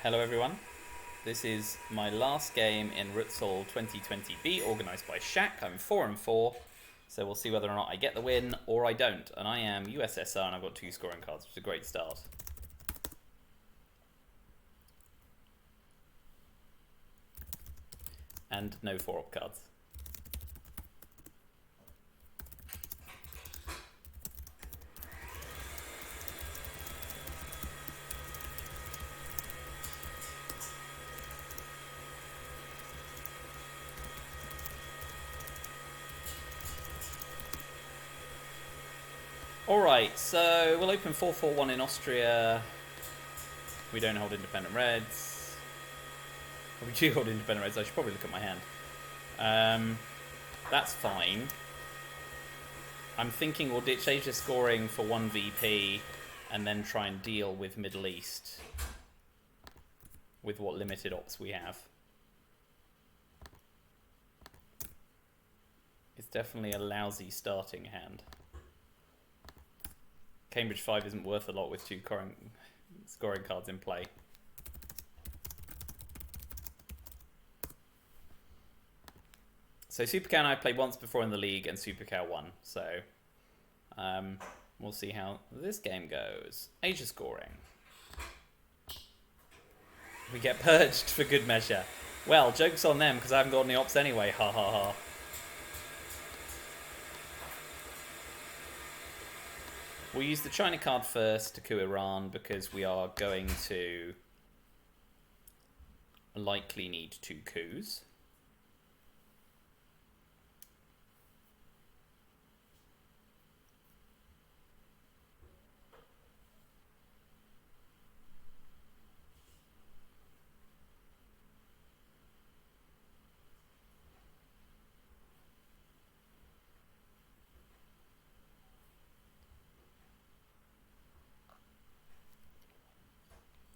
Hello everyone, this is my last game in Rutsal 2020B, organised by Shaq. I'm 4-4, so we'll see whether or not I get the win or I don't. And I am USSR and I've got 2 scoring cards, which is a great start. And no 4-op cards. Alright, so we'll open 4-4-1 in Austria. We don't hold independent reds. We do hold independent reds. I should probably look at my hand. That's fine. I'm thinking we'll change the scoring for 1 VP and then try and deal with Middle East with what limited ops we have. It's definitely a lousy starting hand. Cambridge 5 isn't worth a lot with 2 scoring cards in play. So Super Cow and I played once before in the league and Super Cow won. So we'll see how this game goes. Asia scoring. We get purged for good measure. Well, joke's on them because I haven't got any ops anyway. Ha ha ha. We'll use the China card first to coup Iran because we are going to likely need 2 coups.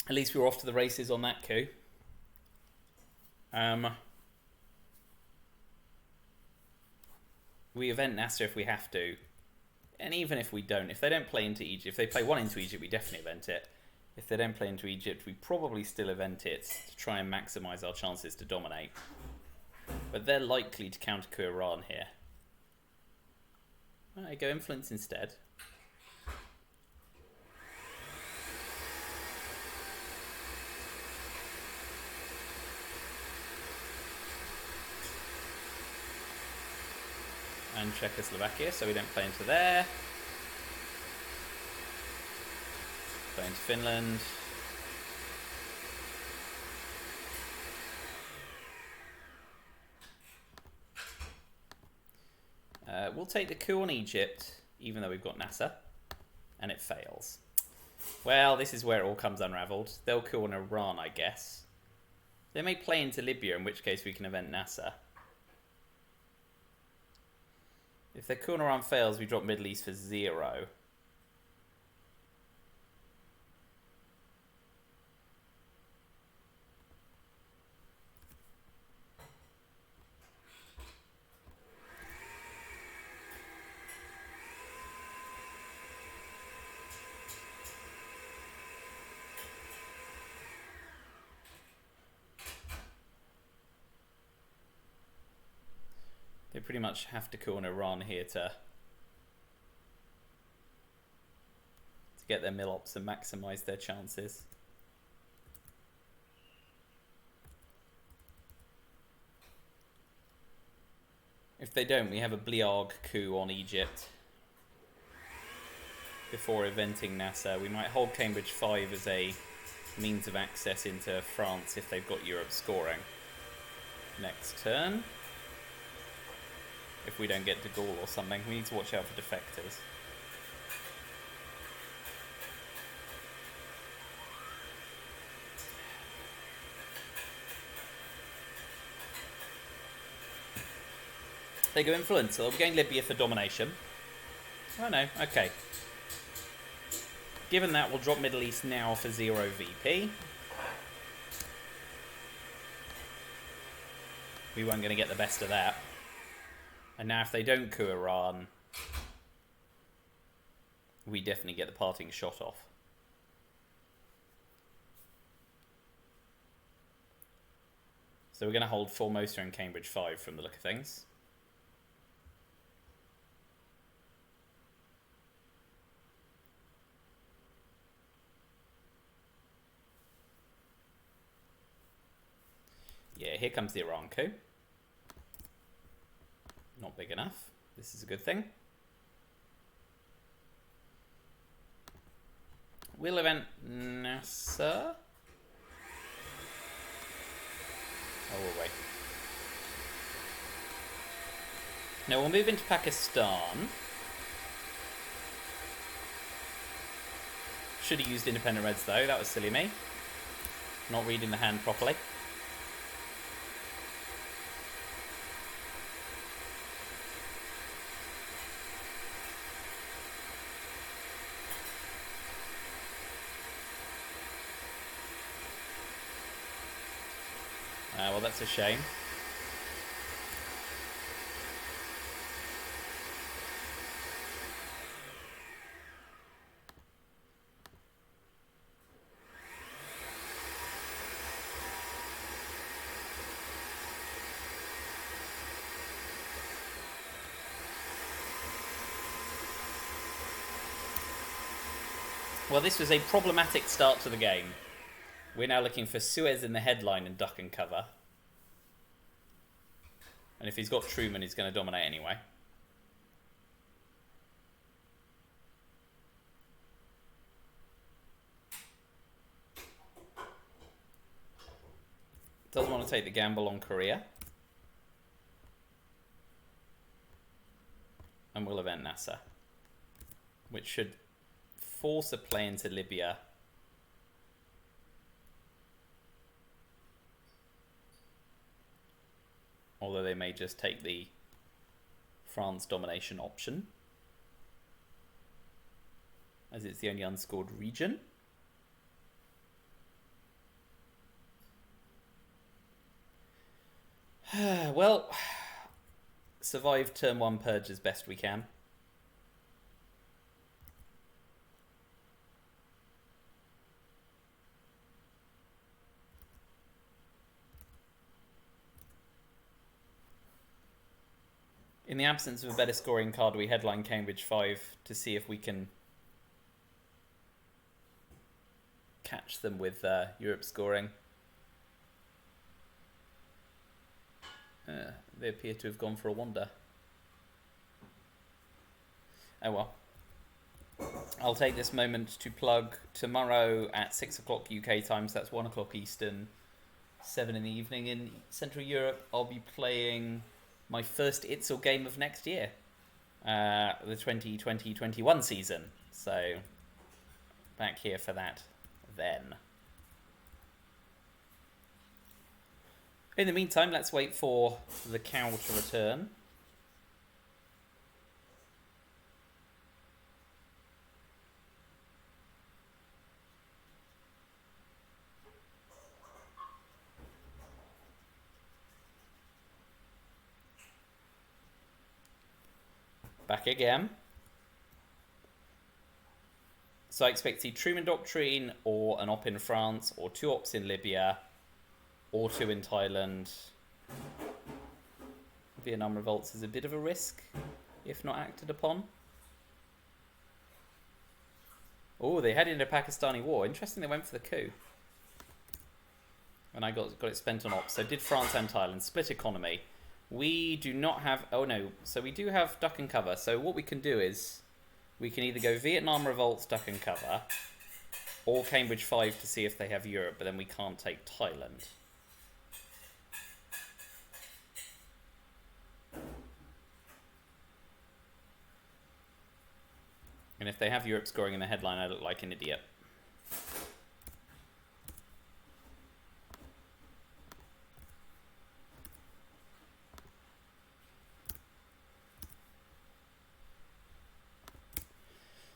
At least we were off to the races on that coup. We event Nasser if we have to. And even if we don't, if they don't play into Egypt, if they play 1 into Egypt, we definitely event it. If they don't play into Egypt, we probably still event it to try and maximise our chances to dominate. But they're likely to counter coup Iran here. I go influence instead. And Czechoslovakia, so we don't play into there. Play into Finland. We'll take the coup on Egypt, even though we've got Nasser, and it fails. Well, this is where it all comes unravelled. They'll coup on Iran, I guess. They may play into Libya, in which case we can event Nasser. If their coup on Iran fails, we drop Middle East for 0. They pretty much have to coup on Iran here to get their mill-ops and maximise their chances. If they don't, we have a Bliarg coup on Egypt before eventing Nasser. We might hold Cambridge 5 as a means of access into France if they've got Europe scoring. Next turn. If we don't get De Gaulle or something, we need to watch out for defectors. They go influence, so they'll be going Libya for domination. Oh no, okay. Given that, we'll drop Middle East now for 0 VP. We weren't going to get the best of that. And now if they don't coup Iran, we definitely get the parting shot off. So we're going to hold Formosa and Cambridge 5 from the look of things. Yeah, here comes the Iran coup. Not big enough. This is a good thing. We'll event NASA. Oh, we'll wait. Now we'll move into Pakistan. Should have used independent reds though, that was silly me. Not reading the hand properly. Well, that's a shame. Well, this was a problematic start to the game. We're now looking for Suez in the headline and duck and cover. And if he's got Truman, he's going to dominate anyway. Doesn't want to take the gamble on Korea. And we'll event NASA, which should force a play into Libya. Although they may just take the France domination option, as it's the only unscored region. Well, survive turn 1 purge as best we can. In the absence of a better scoring card, we headline Cambridge 5 to see if we can catch them with Europe scoring. They appear to have gone for a wander. Oh well. I'll take this moment to plug tomorrow at 6 o'clock UK time, so that's 1 o'clock Eastern, 7 in the evening in Central Europe. I'll be playing my first Itzel game of next year, the 2020-21 season. So back here for that then. In the meantime, let's wait for the cow to return. Back again. So I expect to see Truman Doctrine or an op in France or 2 ops in Libya or 2 in Thailand. Vietnam revolts is a bit of a risk if not acted upon. Oh, they headed into a Pakistani war. Interesting they went for the coup. And I got it spent on ops. So did France and Thailand. Split economy. We do not have... Oh no. So we do have duck and cover. So what we can do is we can either go Vietnam revolts, duck and cover, or Cambridge 5 to see if they have Europe, but then we can't take Thailand. And if they have Europe scoring in the headline, I look like an idiot.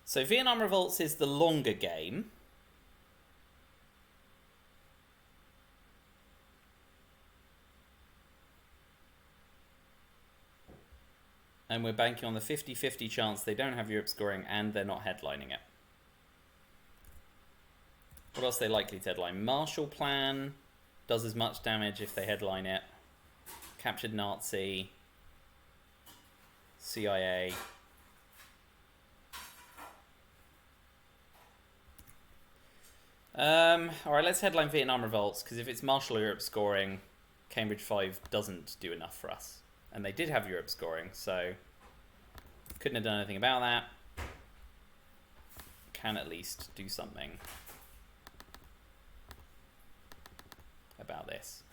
So Vietnam revolts is the longer game. And we're banking on the 50-50 chance they don't have Europe scoring and they're not headlining it. What else are they likely to headline? Marshall Plan. Does as much damage if they headline it. Captured Nazi. CIA. Alright, let's headline Vietnam Revolts, because if it's Marshall Europe scoring, Cambridge 5 doesn't do enough for us. And they did have Europe scoring, so couldn't have done anything about that. Can at least do something about this.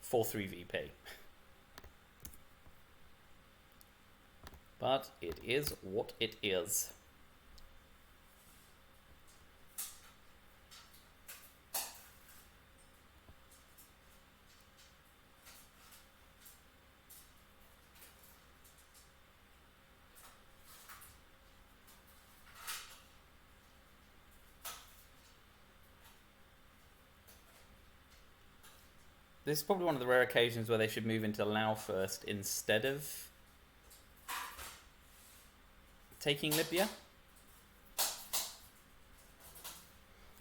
4-3 VP. But it is what it is. This is probably one of the rare occasions where they should move into Laos first instead of taking Libya.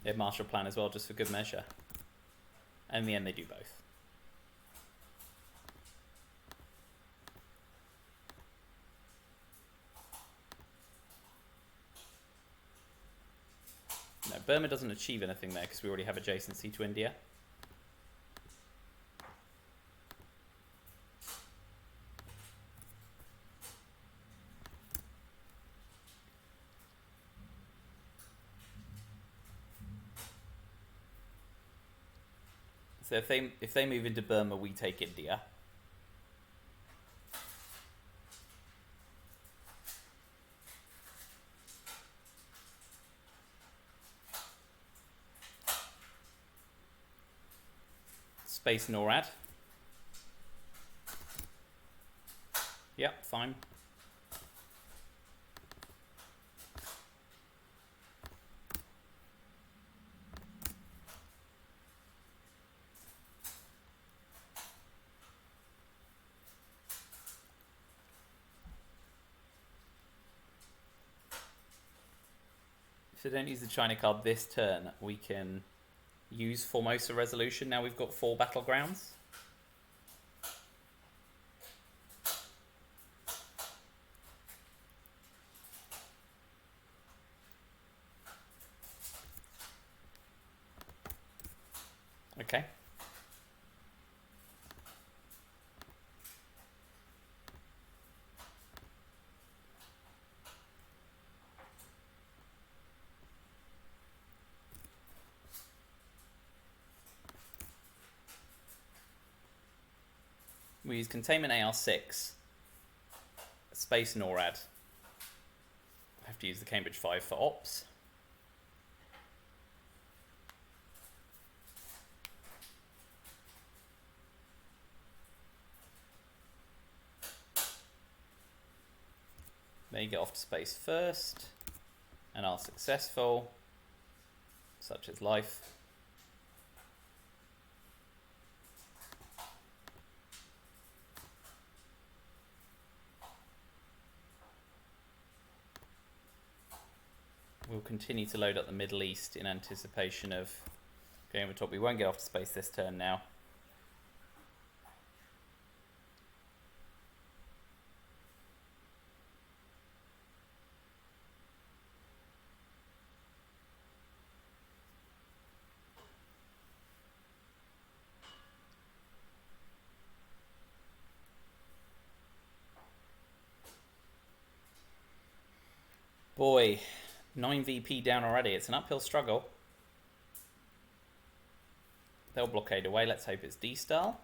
They have Marshall Plan as well, just for good measure. And in the end, they do both. No, Burma doesn't achieve anything there because we already have adjacency to India. So if they move into Burma, we take India. Space NORAD. Yep, fine. If they don't use the China card this turn, we can use Formosa Resolution. Now we've got 4 battlegrounds. Okay. We use Containment AR6, Space NORAD. I have to use the Cambridge 5 for ops. They get off to space first and are successful, such as life. We'll continue to load up the Middle East in anticipation of going over top. We won't get off to space this turn now. Boy, 9 VP down already. It's an uphill struggle. They'll blockade away. Let's hope it's D-Style.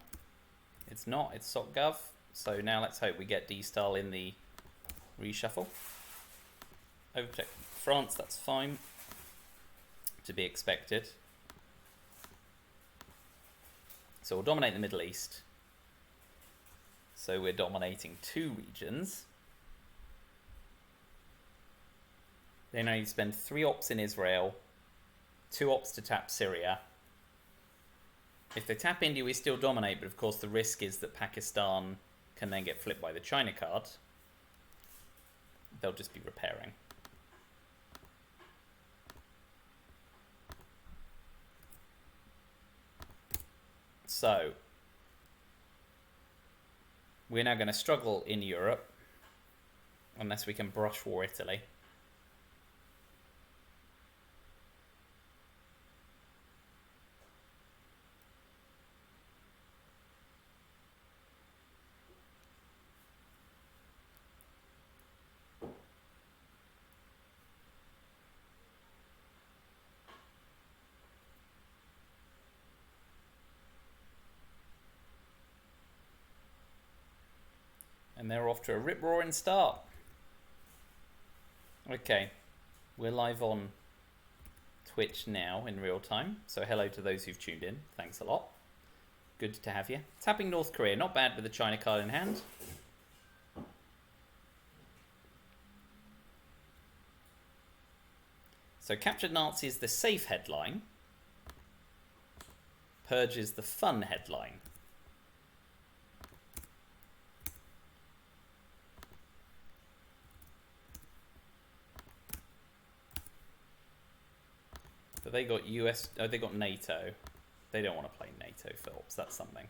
It's not. It's SOCGov. So now let's hope we get D-Style in the reshuffle. Overprotect France. That's fine. To be expected. So we'll dominate the Middle East. So we're dominating 2 regions. They now need to spend 3 ops in Israel, 2 ops to tap Syria. If they tap India, we still dominate, but of course the risk is that Pakistan can then get flipped by the China card. They'll just be repairing. So we're now going to struggle in Europe unless we can brush war Italy. And they're off to a rip-roaring start. Okay, we're live on Twitch now in real time. So hello to those who've tuned in. Thanks a lot. Good to have you. Tapping North Korea, not bad with the China card in hand. So captured Nazi is the safe headline. Purge is the fun headline. But they got US, oh, they got NATO. They don't want to play NATO, Phillips. That's something.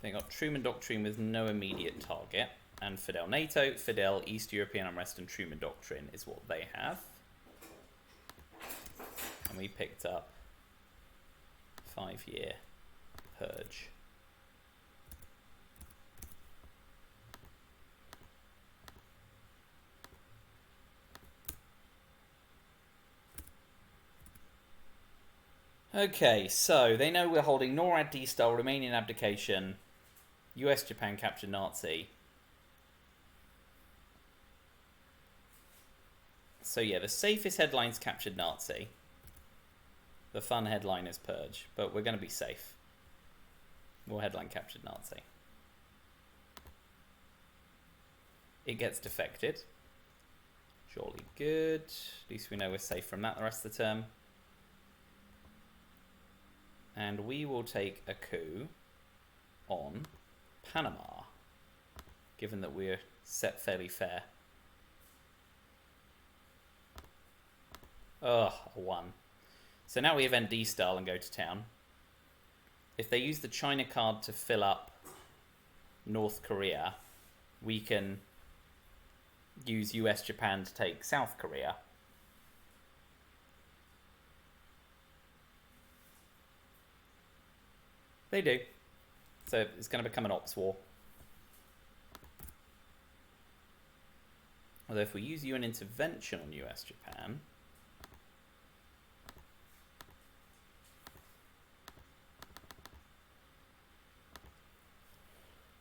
They got Truman Doctrine with no immediate target. And Fidel NATO, Fidel, East European Unrest, and Truman Doctrine is what they have. And we picked up 5-year purge. Okay, so they know we're holding NORAD D-style, Romanian abdication, US Japan captured Nazi. So yeah, the safest headline's captured Nazi. The fun headline is purge, but we're going to be safe. More headline captured Nazi. It gets defected. Surely good. At least we know we're safe from that the rest of the term. And we will take a coup on Panama, given that we're set fairly fair. Ugh, a 1. So now we event D-style and go to town. If they use the China card to fill up North Korea, we can use US Japan to take South Korea. They do. So it's going to become an ops war. Although if we use UN intervention on US Japan,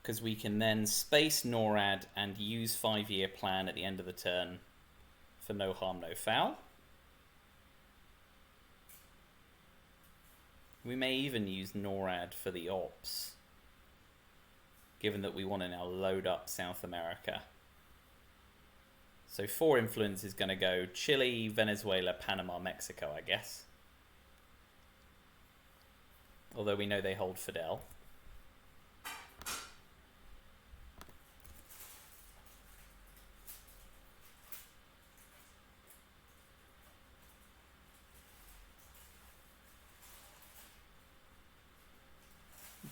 because we can then space NORAD and use 5-year plan at the end of the turn for no harm, no foul. We may even use NORAD for the ops, given that we want to now load up South America. So 4 influence is going to go Chile, Venezuela, Panama, Mexico, I guess. Although we know they hold Fidel.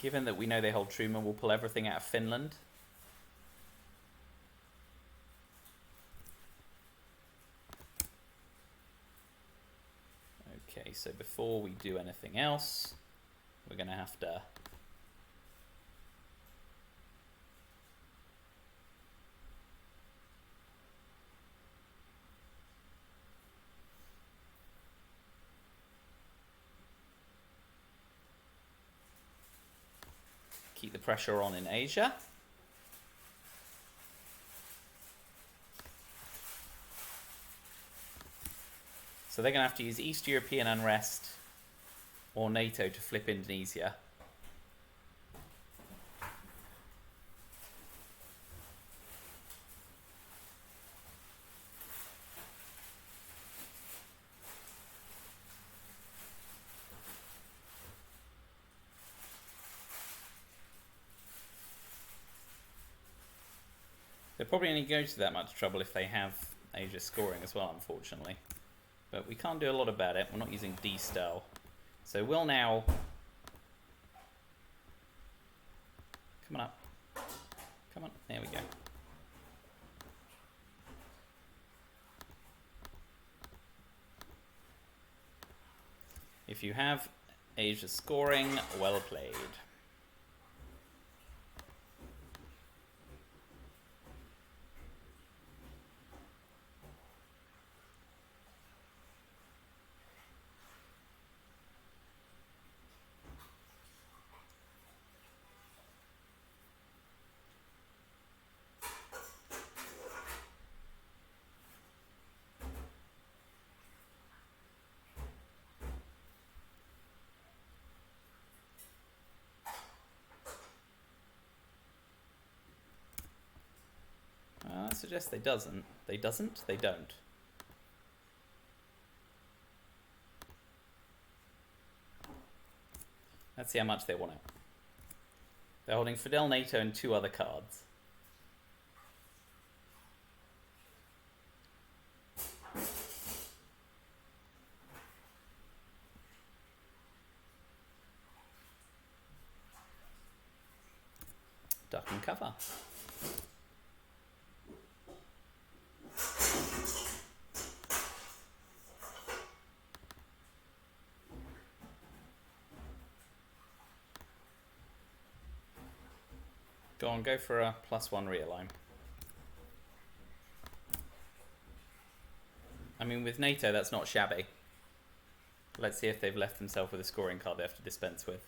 Given that we know they hold Truman, we'll pull everything out of Finland. Okay, so before we do anything else, we're going to have to keep the pressure on in Asia. So they're going to have to use East European Unrest or NATO to flip Indonesia. They'll probably only go to that much trouble if they have Asia scoring as well, unfortunately. But we can't do a lot about it. We're not using D-style. So we'll now... Come on up. Come on, there we go. If you have Asia scoring, well played. I suggest they doesn't. They doesn't? They don't. Let's see how much they want it. They're holding Fidel NATO and 2 other cards. Duck and cover. Go on, go for a +1 realign. I mean, with NATO, that's not shabby. Let's see if they've left themselves with a scoring card they have to dispense with.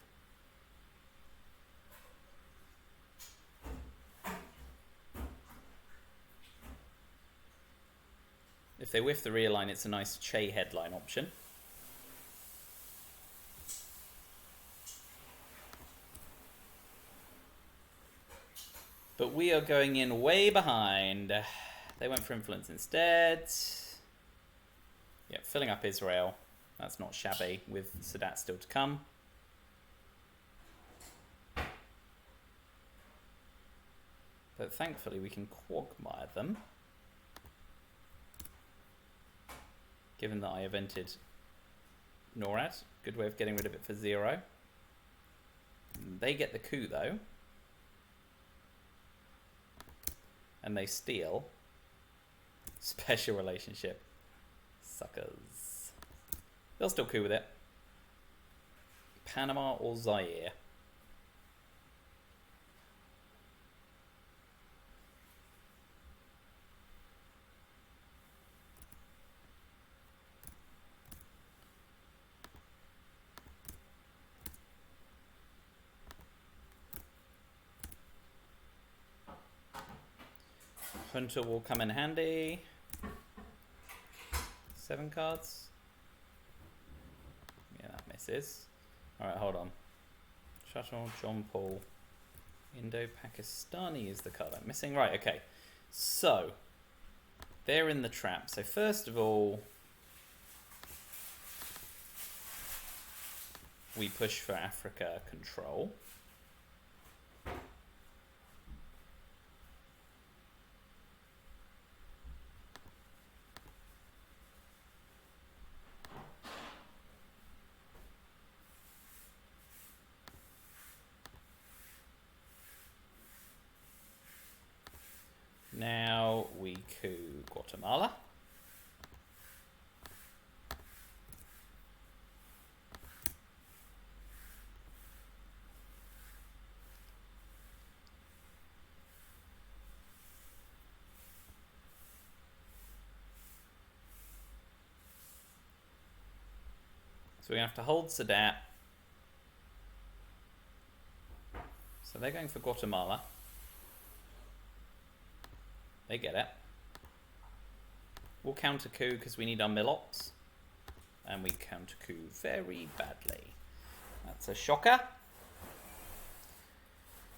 If they whiff the realign, it's a nice Che headline option. But we are going in way behind. They went for influence instead. Yeah, filling up Israel. That's not shabby with Sadat still to come. But thankfully we can quagmire them. Given that I evented NORAD. Good way of getting rid of it for 0. They get the coup though. And they steal. Special relationship. Suckers. They'll still coup with it. Panama or Zaire? Hunter will come in handy. 7 cards. Yeah, that misses. Alright, hold on. Shuttle, John Paul. Indo-Pakistani is the card I'm missing. Right, okay. So, they're in the trap. So first of all, we push for Africa control. Now we coup Guatemala. So we have to hold Sadat. So they're going for Guatemala. They get it. We'll counter coup because we need our Milops. And we counter coup very badly. That's a shocker.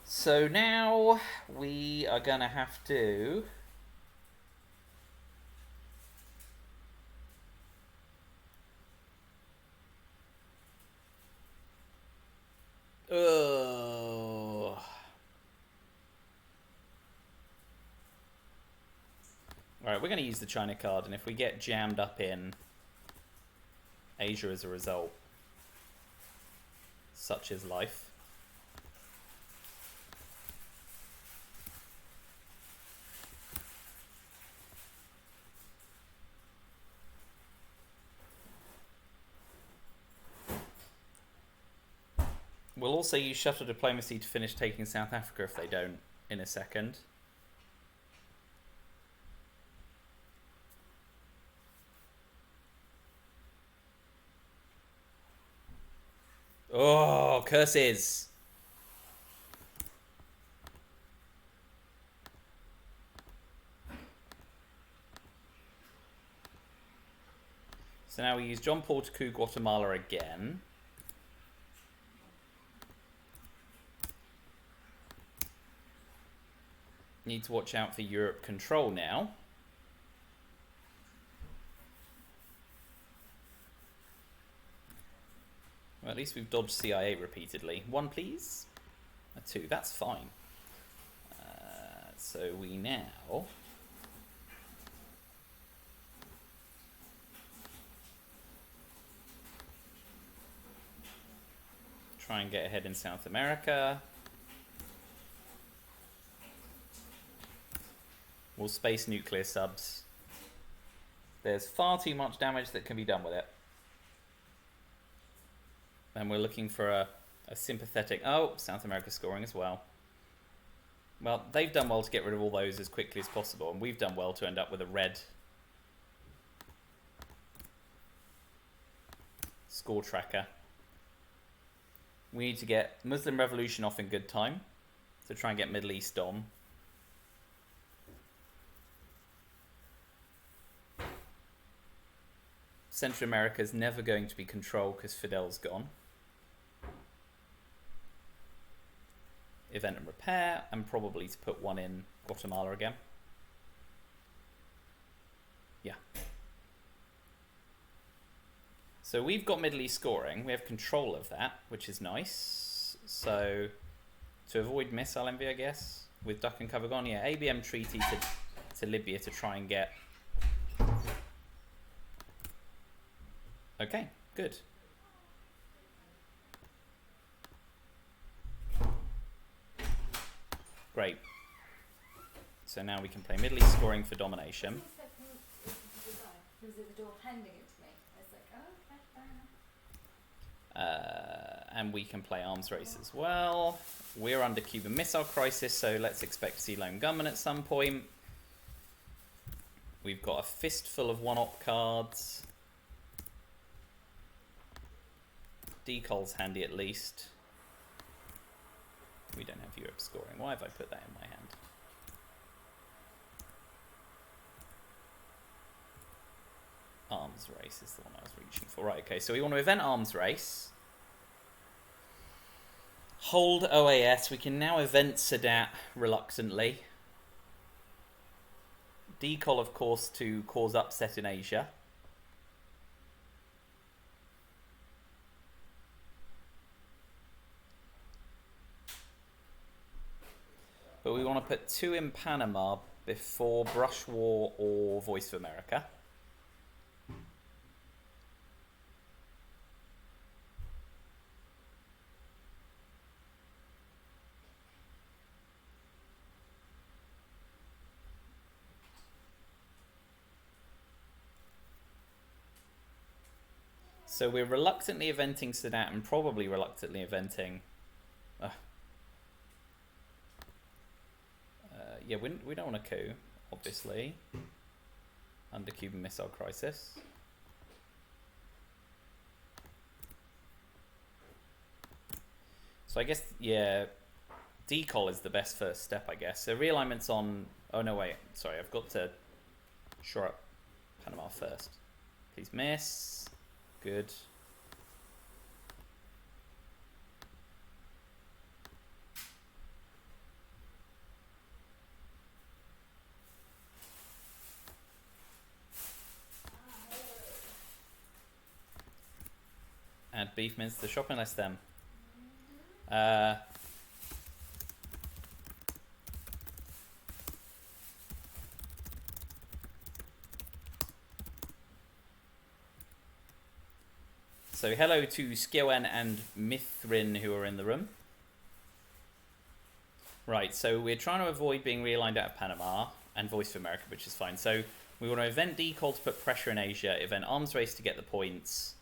So now we are going to have to... Oh. Alright, we're going to use the China card, and if we get jammed up in Asia as a result, Such is life. We'll also use shuttle diplomacy to finish taking South Africa if they don't in a second. Oh, curses! So now we use John Paul to coup Guatemala again. Need to watch out for Europe control now. Well, at least we've dodged CIA repeatedly. 1, please. A 2, that's fine. So we now... try and get ahead in South America. We'll space nuclear subs. There's far too much damage that can be done with it. And we're looking for a sympathetic... Oh, South America's scoring as well. Well, they've done well to get rid of all those as quickly as possible, and we've done well to end up with a red score tracker. We need to get Muslim Revolution off in good time to try and get Middle East on. Central America is never going to be controlled because Fidel's gone. Event and repair, and probably to put one in Guatemala again. Yeah. So we've got Middle East scoring. We have control of that, which is nice. So to avoid missile envy, I guess, with duck and cover gone, yeah, ABM treaty to Libya to try and get... Okay, good. Great. So now we can play Middle East scoring for domination. He was at the door handing it to me. I was like, oh, okay, fair enough. And we can play arms race as well. We're under Cuban Missile Crisis, so let's expect to see Lone Gunman at some point. We've got a fistful of one-op cards. Decol's handy at least. We don't have Europe scoring. Why have I put that in my hand? Arms race is the one I was reaching for. Right, okay, so we want to event arms race. Hold OAS. We can now event Sadat reluctantly. Decol, of course, to cause upset in Asia. But we want to put 2 in Panama before Brush War or Voice of America. So we're reluctantly eventing Sadat and probably reluctantly eventing... yeah, we don't want a coup, obviously, under Cuban Missile Crisis. So I guess, yeah, decol is the best first step, I guess. So realignment's on... Oh, no, wait. Sorry, I've got to shore up Panama first. Please miss. Good. Add beef mince to the shopping list then. So hello to Skiowen and Mithrin who are in the room. Right, so we're trying to avoid being realigned out of Panama and Voice of America, which is fine. So we want to event Decall to put pressure in Asia, event Arms Race to get the points.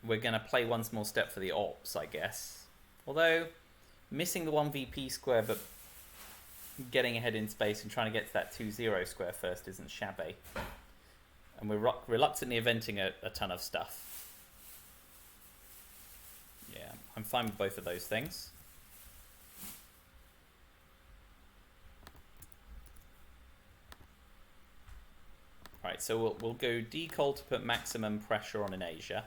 We're going to play one small step for the ops, I guess. Although, missing the 1 VP square, but getting ahead in space and trying to get to that 2-0 square first isn't shabby. And we're reluctantly eventing a ton of stuff. Yeah, I'm fine with both of those things. Right, so we'll go Decall to put maximum pressure on in Asia.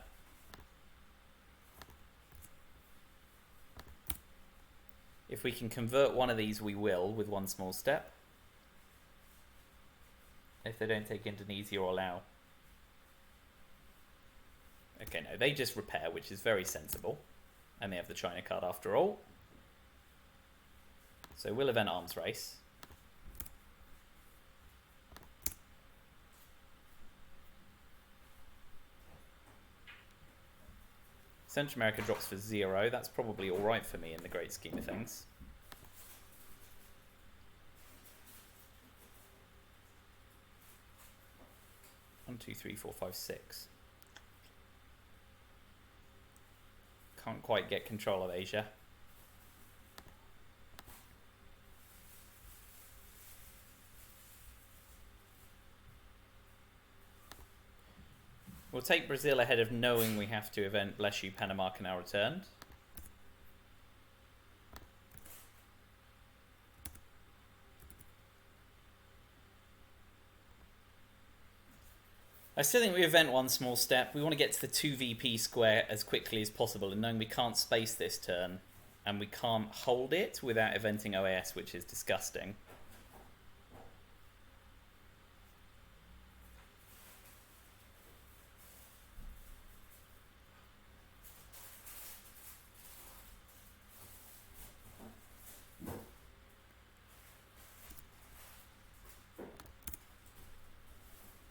If we can convert one of these, we will, with one small step. If they don't take Indonesia or Laos. Okay, no, they just repair, which is very sensible. And they have the China card after all. So we'll event Arms Race. Central America drops for 0. That's probably alright for me in the great scheme of things. One, two, three, four, five, six. Can't quite get control of Asia. We'll take Brazil ahead of knowing we have to event Bless You, Panama Canal returned. I still think we event one small step. We want to get to the 2 VP square as quickly as possible, and knowing we can't space this turn and we can't hold it without eventing OAS, which is disgusting.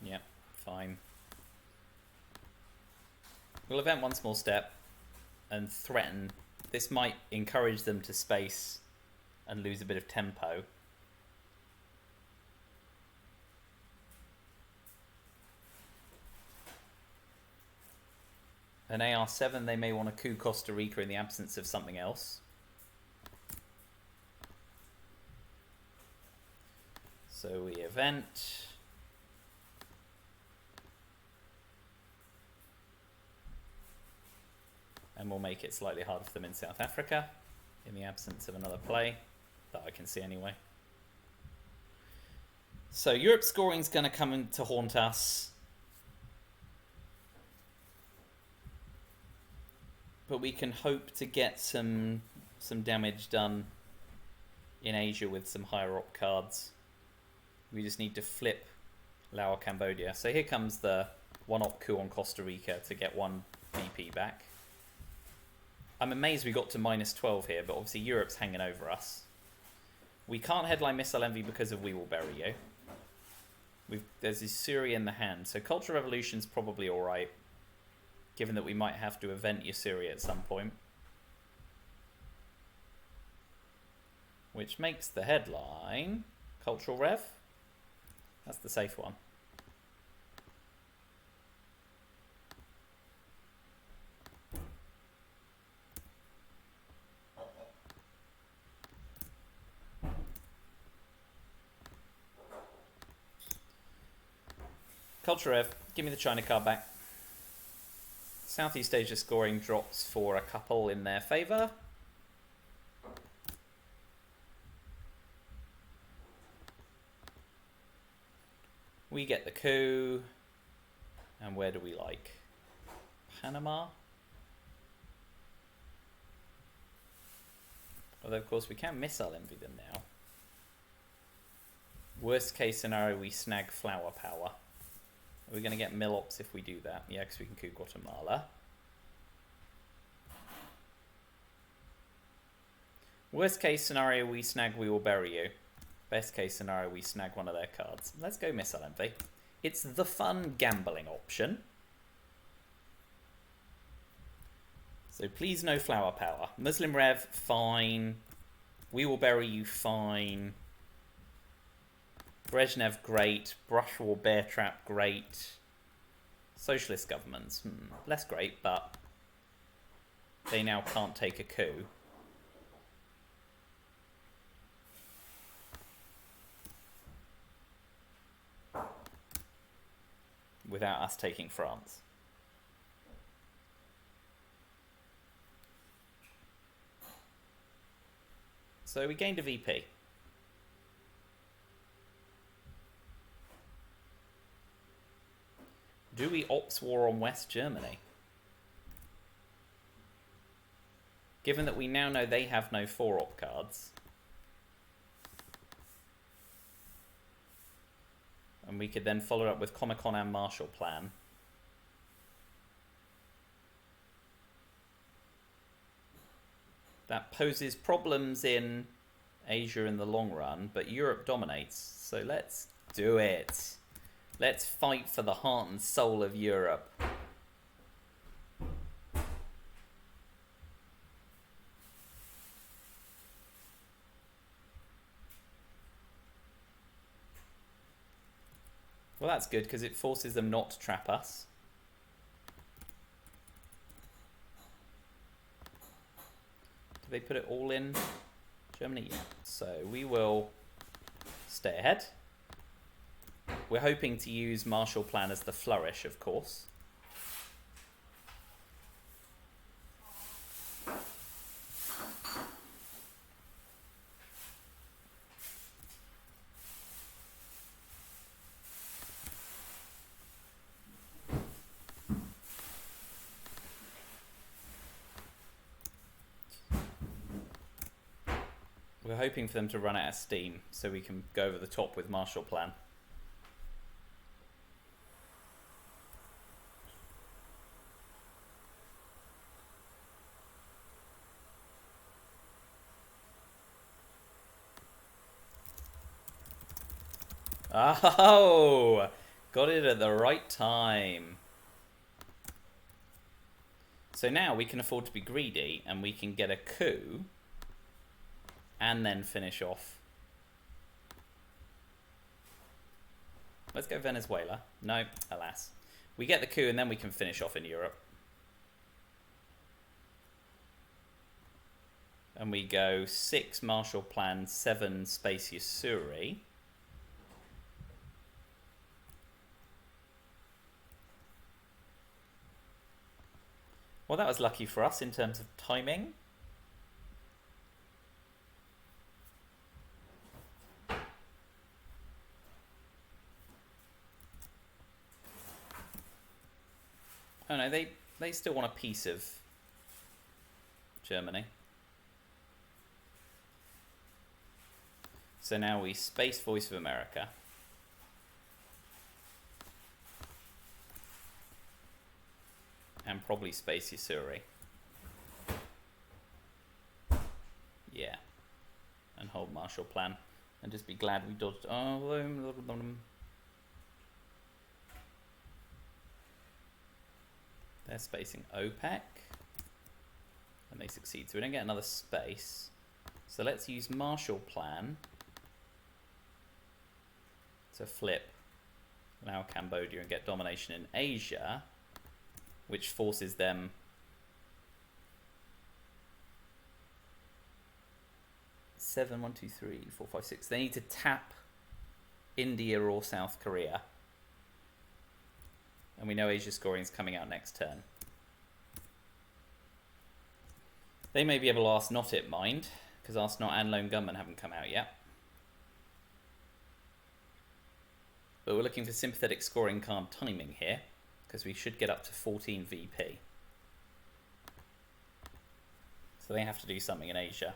Yep, fine. We'll event one small step and threaten. This might encourage them to space and lose a bit of tempo. An AR7, they may want to coup Costa Rica in the absence of something else. So we event. And we'll make it slightly harder for them in South Africa, in the absence of another play, that I can see anyway. So Europe scoring's going to come in to haunt us. But we can hope to get some damage done in Asia with some higher op cards. We just need to flip Laos, Cambodia. So here comes the 1 op coup on Costa Rica to get 1 VP back. I'm amazed we got to -12 here, but obviously Europe's hanging over us. We can't headline Missile Envy because of We Will Bury You. There's Usuri in the hand, so Cultural Revolution's probably alright, given that we might have to event Usuri at some point. Which makes the headline Cultural Rev. That's the safe one. Culture Rev, give me the China card back. Southeast Asia scoring drops for a couple in their favour. We get the coup. And where do we like? Panama? Although, of course, we can missile envy them now. Worst case scenario, we snag flower power. Are we going to get Milops if we do that? Yeah, because we can coup Guatemala. Worst case scenario, we snag We Will Bury You. Best case scenario, we snag one of their cards. Let's go Missile Envy. It's the fun gambling option. So please no flower power. Muslim Rev, fine. We will bury you, fine. Brezhnev, great. Brush War, Bear Trap, great. Socialist governments, less great, but they now can't take a coup. Without us taking France. So we gained a VP. Do we ops war on West Germany? Given that we now know they have no 4-op cards. And we could then follow it up with Comecon and Marshall Plan. That poses problems in Asia in the long run, but Europe dominates. So let's do it. Let's fight for the heart and soul of Europe. Well, that's good because it forces them not to trap us. Do they put it all in Germany? Yeah. So we will stay ahead. We're hoping to use Marshall Plan as the flourish, of course. We're hoping for them to run out of steam so we can go over the top with Marshall Plan. Oh, got it at the right time. So now we can afford to be greedy and we can get a coup and then finish off. Let's go Venezuela. No, alas. We get the coup and then we can finish off in Europe. And we go 6 Marshall Plan, 7 Space Yasuri. Well, that was lucky for us in terms of timing. Oh no, they still want a piece of Germany. So now we space Voice of America. And probably space Yasuri. Yeah. And hold Marshall Plan. And just be glad we dodged. Oh, they're spacing OPEC. And they succeed. So we don't get another space. So let's use Marshall Plan to flip now Cambodia and get domination in Asia, which forces them seven, 1, 2, 3, 4, 5, 6. They need to tap India or South Korea. And we know Asia scoring is coming out next turn. They may be able to ask Not It Mind, because Ask Not and Lone Gunman haven't come out yet. But we're looking for sympathetic scoring card timing here, because we should get up to 14 VP. So they have to do something in Asia.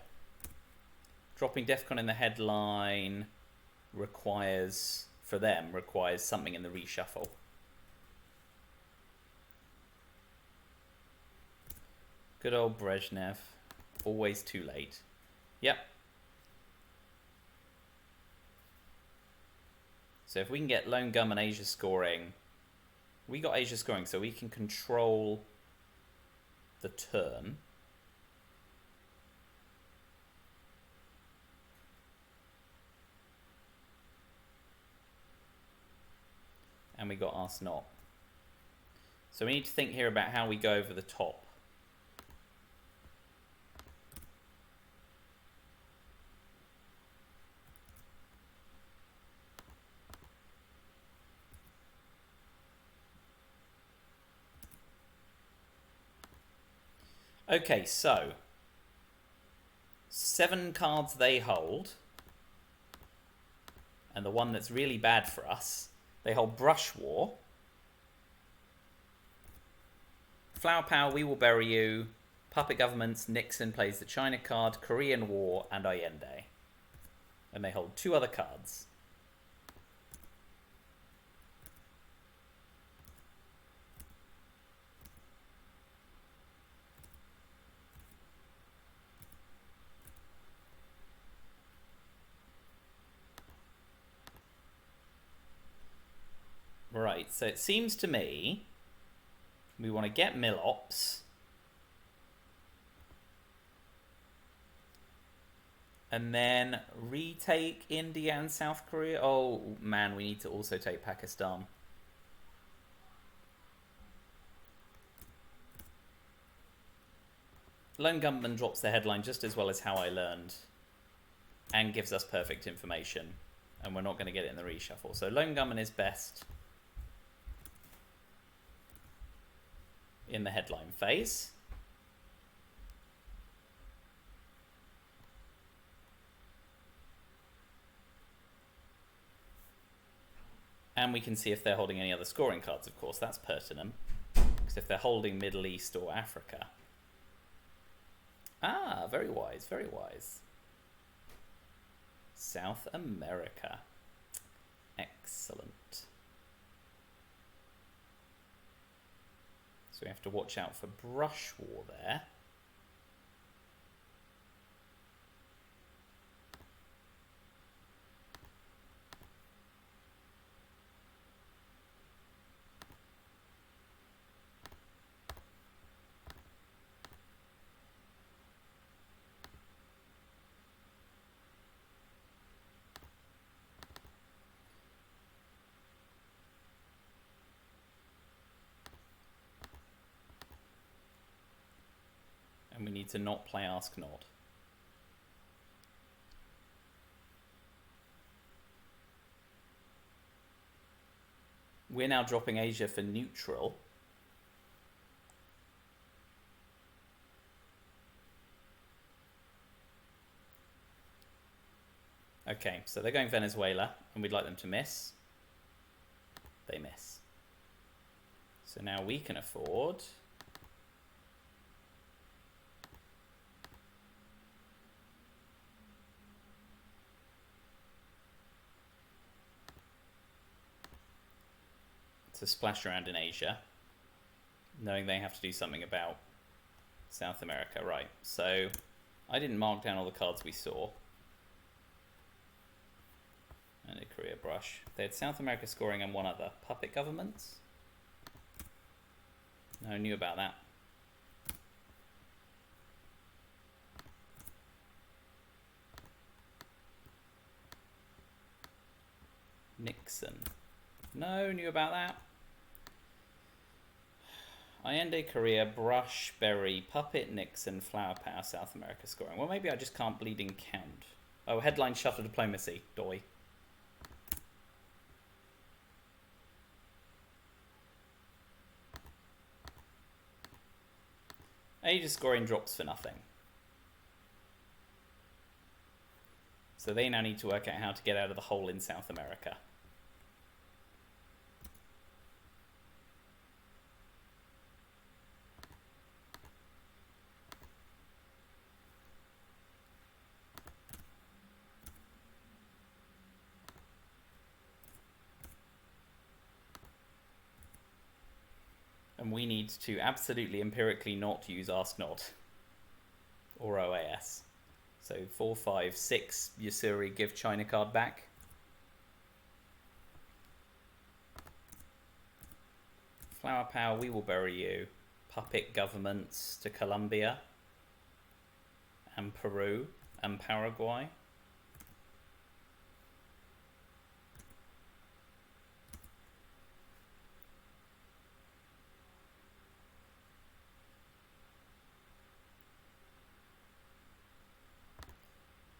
Dropping DEFCON in the headline requires, for them, requires something in the reshuffle. Good old Brezhnev. Always too late. Yep. So if we can get Lone Gunman and Asia scoring, we got Asia scoring, so we can control the turn. And we got Ask Not. So we need to think here about how we go over the top. Okay, so 7 cards they hold, and the one that's really bad for us, they hold Brush War, Flower Power, We Will Bury You, Puppet Governments, Nixon plays the China card, Korean War, and Allende. And they hold 2 other cards. Right, so it seems to me we want to get Milops. And then retake India and South Korea. Oh, man, we need to also take Pakistan. Lone Gunman drops the headline just as well as How I Learned. And gives us perfect information. And we're not going to get it in the reshuffle. So Lone Gunman is best in the headline phase. And we can see if they're holding any other scoring cards, of course. That's pertinent. Because if they're holding Middle East or Africa. Ah, very wise, very wise. South America. Excellent. So we have to watch out for Brush War there. And we need to not play Ask Not. We're now dropping Asia for neutral. Okay, so they're going Venezuela, and we'd like them to miss. They miss. So now we can afford to splash around in Asia, knowing they have to do something about South America. Right, so I didn't mark down all the cards we saw. And a Korea Brush. They had South America scoring and one other. Puppet Governments? No, knew about that. Nixon. No, knew about that. Allende, Korea, Brush, Berry, Puppet, Nixon, Flower Power, South America scoring. Well, maybe I just can't bleeding count. Oh, headline Shuttle Diplomacy. Doy. Asia scoring drops for nothing. So they now need to work out how to get out of the hole in South America. And we need to absolutely empirically not use Ask Not or OAS. So 4, 5, 6, Yasuri, give China card back. Flower Power, We Will Bury You. puppet governments to Colombia and Peru and Paraguay.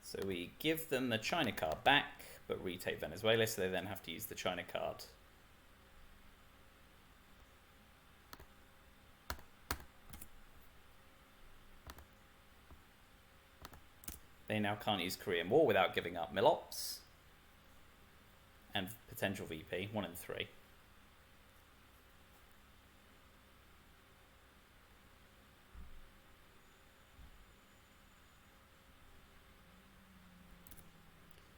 So we give them the China card back, but retake Venezuela, so they then have to use the China card. They now can't use Korean War without giving up Milops and potential VP, 1 and 3.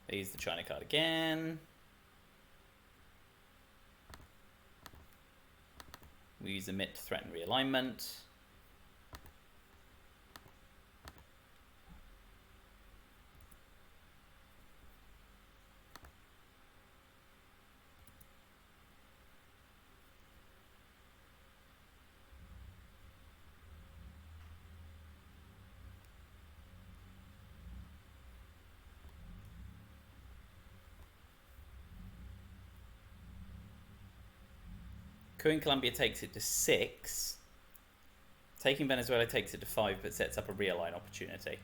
They use the China card again. We use emit to threaten realignment. Coup in Colombia takes it to 6. Taking Venezuela takes it to 5, but sets up a realign opportunity.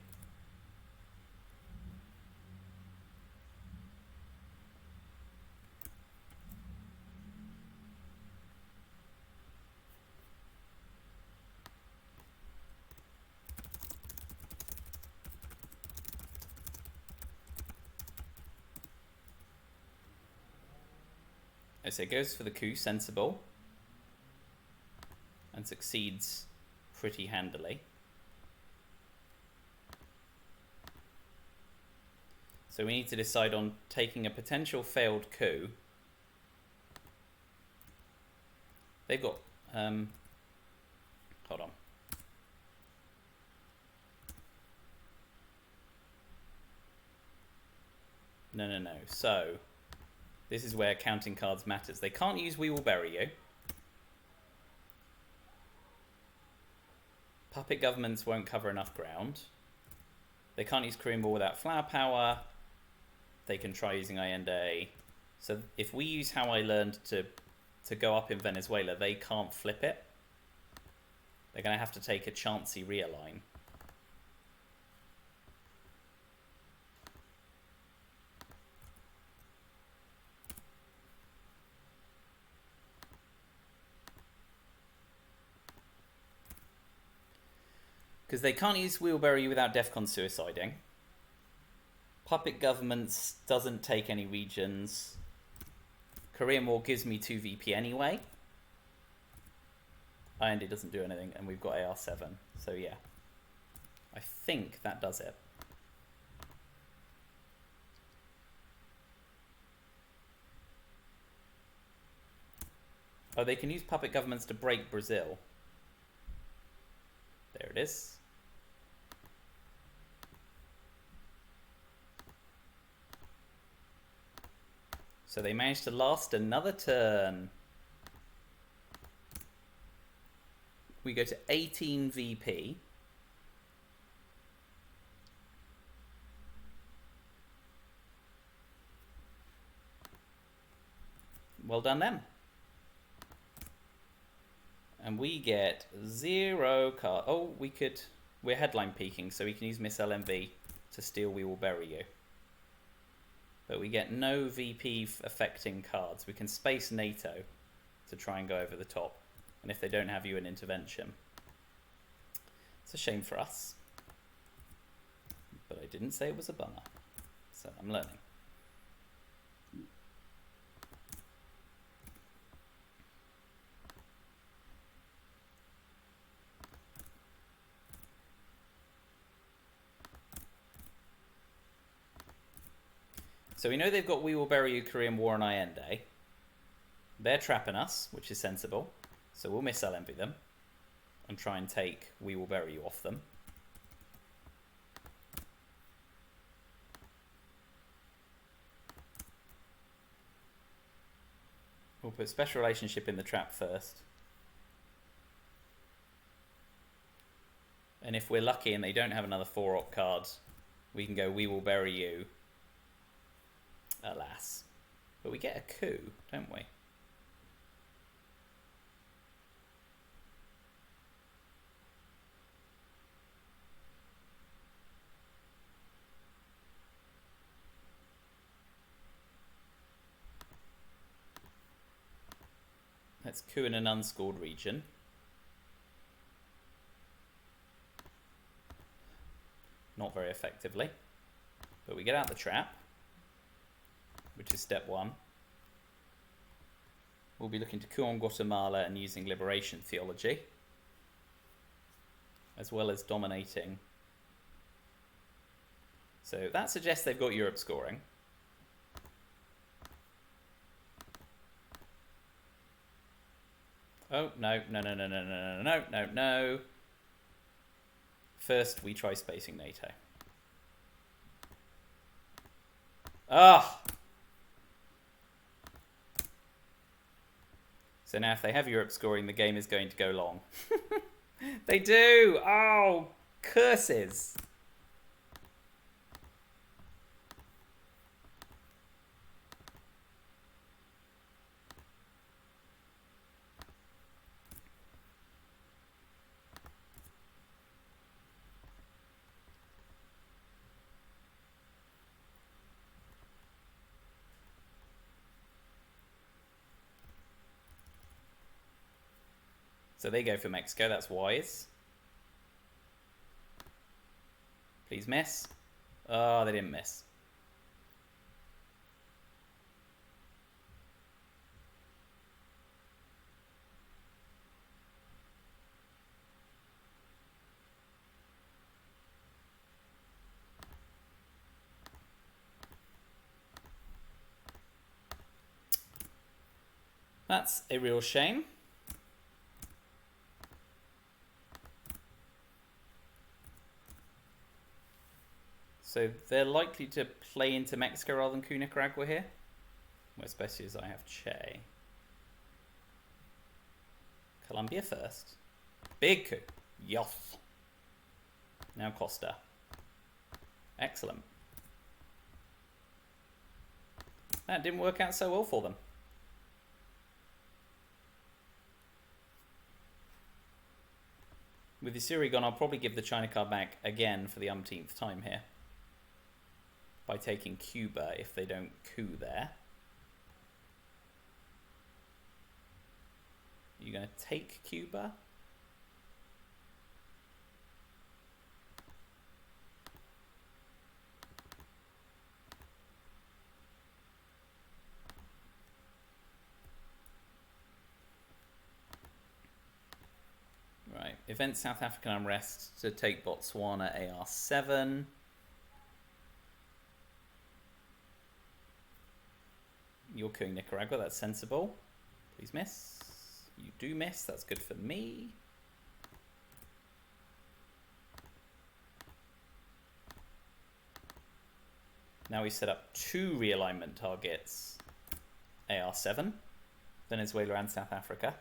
So it goes for the coup, sensible, and succeeds pretty handily. So we need to decide on taking a potential failed coup. They've got, hold on. No. So this is where counting cards matters. They can't use We Will Bury You. Puppet governments won't cover enough ground. They can't use Korean War without flower power. They can try using Allende. So if we use how I learned to go up in Venezuela, they can't flip it. They're going to have to take a chancy realign. Because they can't use Wheelberry without Defcon suiciding. Puppet governments doesn't take any regions. Korean War gives me 2 VP anyway. IND doesn't do anything, and we've got AR7. So yeah, I think that does it. Oh, they can use puppet governments to break Brazil. There it is. So they managed to last another turn. We go to 18 VP. Well done them. And we get 0 card. Oh, we're headline peaking, so we can use Miss LMV to steal We Will Bury You. But we get no VP affecting cards. We can space NATO to try and go over the top. And if they don't have you, an intervention. It's a shame for us. But I didn't say it was a bummer. So I'm learning. So we know they've got We Will Bury You, Korean War, and Allende. They're trapping us, which is sensible. So we'll miss LMV them and try and take We Will Bury You off them. We'll put special relationship in the trap first. And if we're lucky and they don't have another 4-op card, we can go, we will bury you. Alas. But we get a coup, don't we? Let's coup in an unscored region. Not very effectively. But we get out the trap, which is step 1. We'll be looking to coup on Guatemala and using liberation theology, as well as dominating. So that suggests they've got Europe scoring. Oh, no. First, we try spacing NATO. Ah! So now if they have Europe scoring, the game is going to go long. They do! Oh, curses! So they go for Mexico, that's wise. Please miss. Oh, they didn't miss. That's a real shame. So they're likely to play into Mexico rather than coup Nicaragua here. Well, especially as I have Che. Colombia first. Big coup. Yoth. Now Costa. Excellent. That didn't work out so well for them. With the Syria gone, I'll probably give the China card back again for the umpteenth time here. By taking Cuba if they don't coup there. You're going to take Cuba? Right, event South African unrest to take Botswana AR7. You're cooing Nicaragua, that's sensible. Please miss. You do miss, that's good for me. Now we set up 2 realignment targets. AR7, Venezuela and South Africa.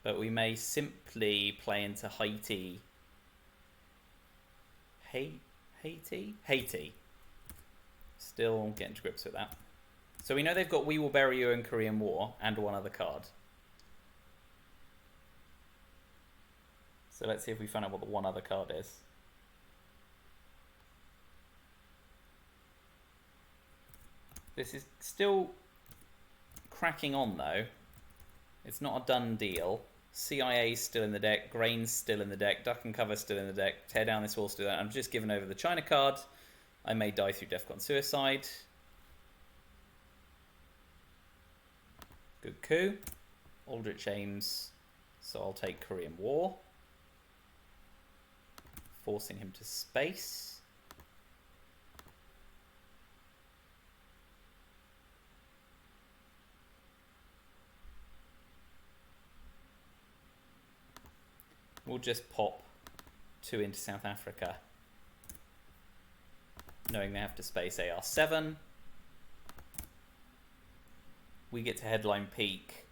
But we may simply play into Haiti. Haiti. Still getting to grips with that. So we know they've got We Will Bury You in Korean War and one other card. So let's see if we find out what the one other card is. This is still cracking on though. It's not a done deal. CIA's still in the deck, Grain's still in the deck, Duck and Cover still in the deck, Tear Down This Wall still in the deck. I'm just giving over the China card. I may die through Defcon Suicide. Good coup. Aldrich Ames, so I'll take Korean War. Forcing him to space. We'll just pop 2 into South Africa, knowing they have to space AR7. we get to headline peak.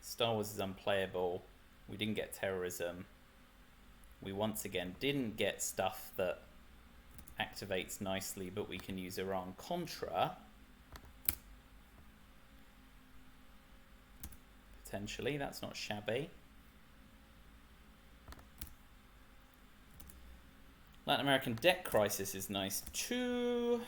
Star Wars is unplayable. We didn't get terrorism. We once again didn't get stuff that activates nicely, but we can use Iran-Contra. Potentially, that's not shabby. Latin American debt crisis is nice too.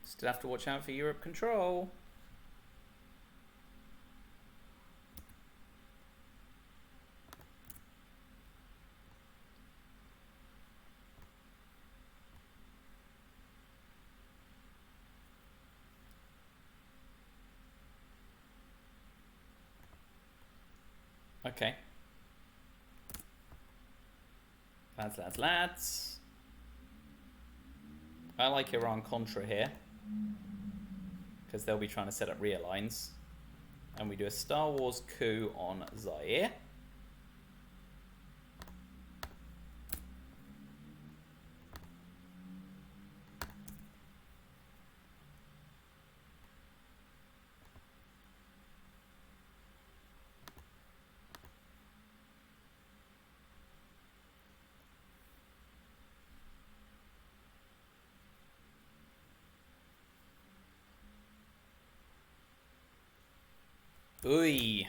Still have to watch out for Europe control. Okay. Lads. I like Iran-Contra here, because they'll be trying to set up rear lines. And we do a Star Wars coup on Zaire. Ooh.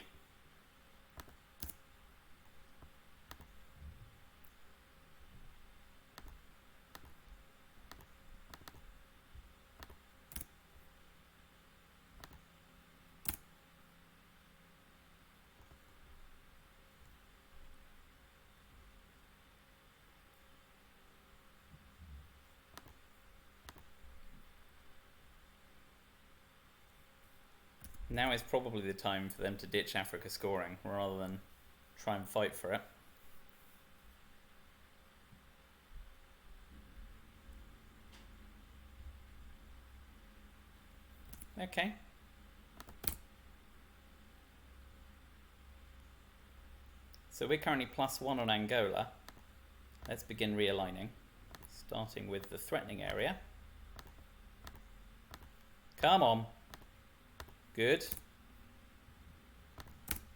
Now is probably the time for them to ditch Africa scoring rather than try and fight for it. Okay. So we're currently +1 on Angola. Let's begin realigning, starting with the threatening area. Come on. Good.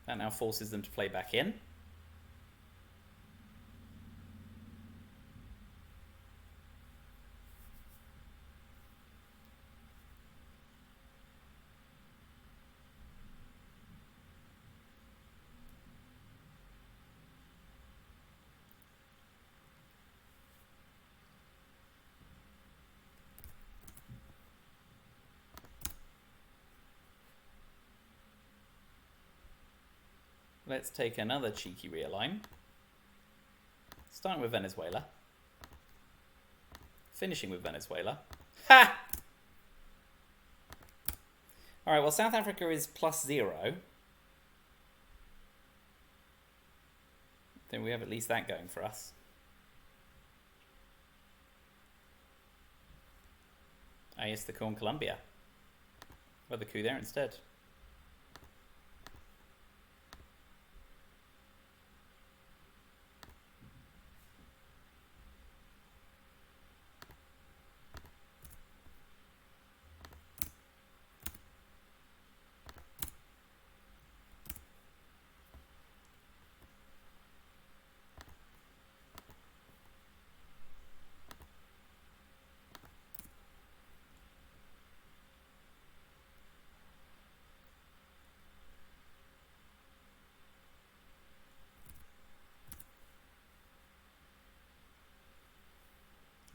That now forces them to play back in. Let's take another cheeky realign. Starting with Venezuela. Finishing with Venezuela. Ha! Alright, well, South Africa is +0. Then we have at least that going for us. I guess the coup in Colombia. Well, the coup there instead.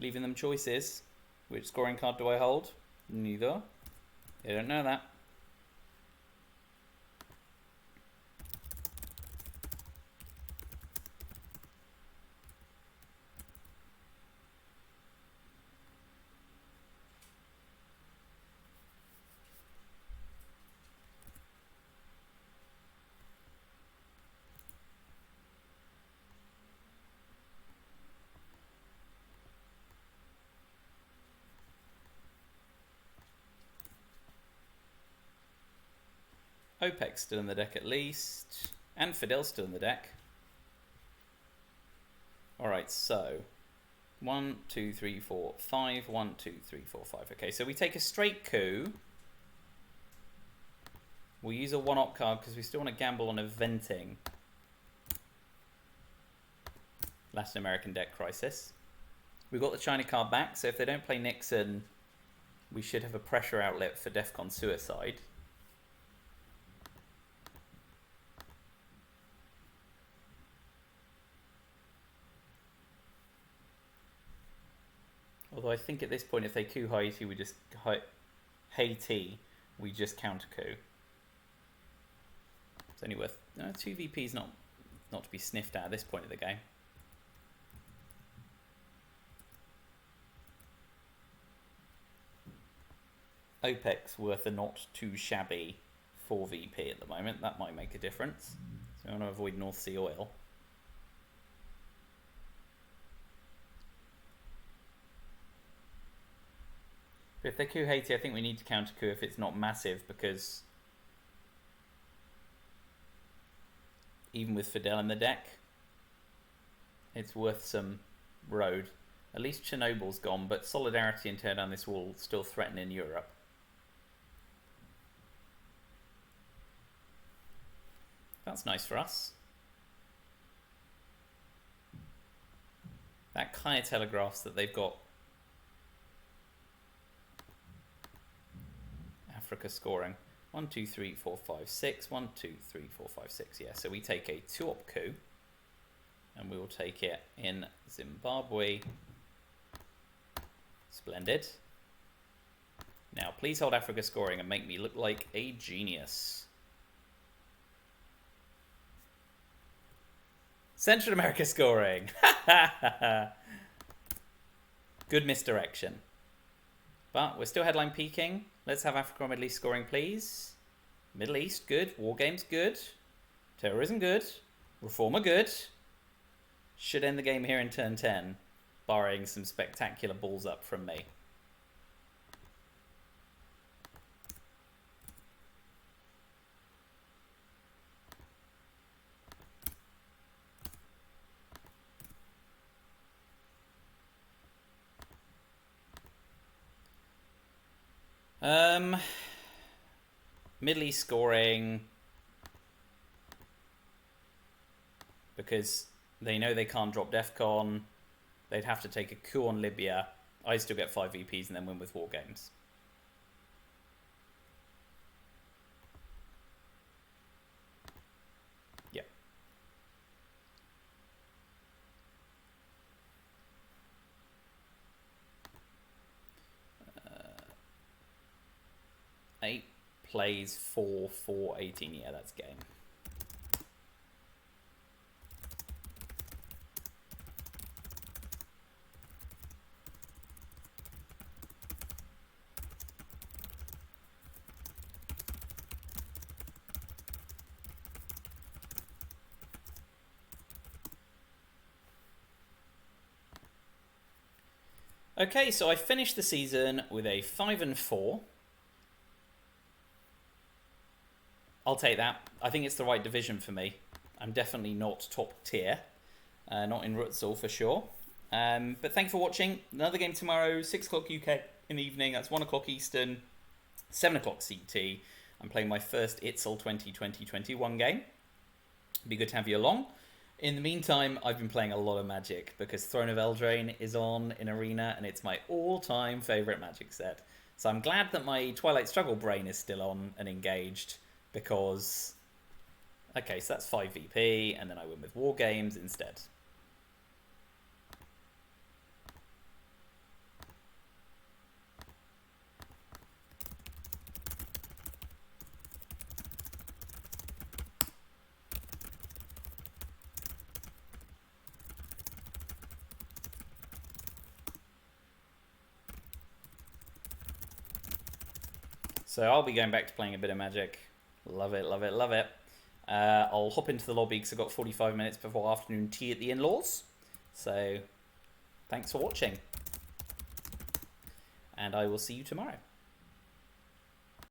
Leaving them choices. Which scoring card do I hold? Neither. They don't know that. OPEC's still in the deck at least. And Fidel's still in the deck. Alright, so 1, 2, 3, 4, 5. 1, 2, 3, 4, 5. Okay, so we take a straight coup. We'll use a 1-op card because we still want to gamble on eventing Latin American deck crisis. We've got the China card back, so if they don't play Nixon, we should have a pressure outlet for DEFCON Suicide. Although I think at this point, if they coup Haiti, we just Haiti, we just counter coup. It's only worth 2 VPs, not to be sniffed at this point of the game. OPEC's worth a not too shabby 4 VP at the moment. That might make a difference. So I want to avoid North Sea oil. But if they coup Haiti, I think we need to counter coup if it's not massive, because even with Fidel in the deck, it's worth some road. At least Chernobyl's gone, but Solidarity and Tear Down This Wall still threaten in Europe. That's nice for us. That kind of telegraphs that they've got Africa scoring. 1, 2, 3, 4, 5, 6. 1, 2, 3, 4, 5, 6. Yeah, so we take a 2-op coup, and we will take it in Zimbabwe. Splendid. Now, please hold Africa scoring and make me look like a genius. Central America scoring. Good misdirection. But we're still headline peaking. Let's have Africa or Middle East scoring, please. Middle East, good. War games, good. Terrorism, good. Reformer, good. Should end the game here in turn 10, barring some spectacular balls up from me. Middle East scoring because they know they can't drop DEFCON. They'd have to take a coup on Libya. I still get 5 VPs and then win with War Games. Yeah. 8 plays 4, 4, 18. Yeah, that's game. Okay, so I finished the season with a 5 and 4. I'll take that. I think it's the right division for me. I'm definitely not top tier. Not in Rutzel for sure. But thank you for watching. Another game tomorrow, 6 o'clock UK in the evening. That's 1 o'clock Eastern, 7 o'clock CT. I'm playing my first Itzel 2020-21 game. Be good to have you along. In the meantime, I've been playing a lot of Magic because Throne of Eldraine is on in Arena and it's my all-time favourite Magic set. So I'm glad that my Twilight Struggle brain is still on and engaged because... Okay, so that's 5 VP and then I win with War Games instead. So I'll be going back to playing a bit of Magic. Love it, love it, love it. I'll hop into the lobby because I've got 45 minutes before afternoon tea at the in-laws. So thanks for watching. And I will see you tomorrow.